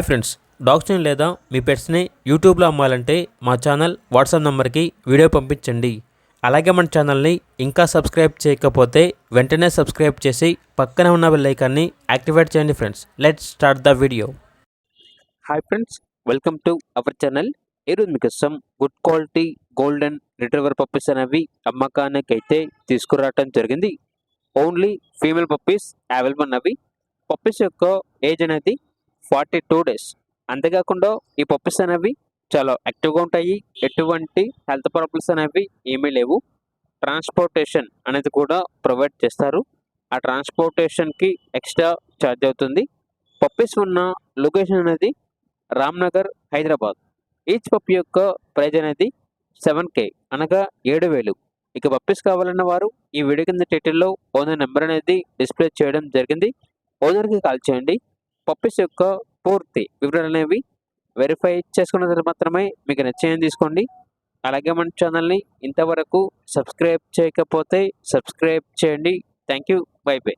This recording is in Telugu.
ఫ్రెండ్స్, డాగ్స్ని లేదా మీ పెట్స్ని యూట్యూబ్లో అమ్మాలంటే మా ఛానల్ వాట్సాప్ నెంబర్కి వీడియో పంపించండి. అలాగే మన ఛానల్ని ఇంకా సబ్స్క్రైబ్ చేయకపోతే వెంటనే సబ్స్క్రైబ్ చేసి పక్కనే ఉన్న బెల్ ఐకాన్ని యాక్టివేట్ చేయండి. Friends, let's start the video. Hi friends, welcome to our channel. ఈరోజు మీకోసం good quality golden retriever puppies అనేవి అమ్మకానికి అయితే తీసుకురావటం జరిగింది. ఓన్లీ ఫీమేల్ పప్పీస్ అవైలబుల్ ఉన్నవి. పప్పీస్ యొక్క ఏజ్ అనేది 42 డేస్. అంతేకాకుండా ఈ పప్పీస్ అనేవి చాలా యాక్టివ్గా ఉంటాయి. ఎటువంటి హెల్త్ ప్రాబ్లమ్స్ అనేవి ఏమీ లేవు. ట్రాన్స్పోర్టేషన్ అనేది కూడా ప్రొవైడ్ చేస్తారు. ఆ ట్రాన్స్పోర్టేషన్కి ఎక్స్ట్రా ఛార్జ్ అవుతుంది. పప్పీస్ ఉన్న లొకేషన్ అనేది రామ్నగర్, హైదరాబాద్. ఈచ్ పప్పీ యొక్క ప్రైజ్ అనేది 7K అనగా 7,000. ఇక పప్పీస్ కావాలన్న వారు ఈ వీడియో కింద టైటిల్లో ఓనర్ నెంబర్ అనేది డిస్ప్లే చేయడం జరిగింది. ఓనర్కి కాల్ చేయండి. పప్పీస్ యొక్క పూర్తి వివరాలు అనేవి వెరిఫై చేసుకున్న తర్వాత మాత్రమే మీకు నచ్చేది తీసుకోండి. అలాగే మన ఛానల్ని ఇంతవరకు సబ్స్క్రైబ్ చేయకపోతే సబ్స్క్రైబ్ చేయండి. Thank you. By by.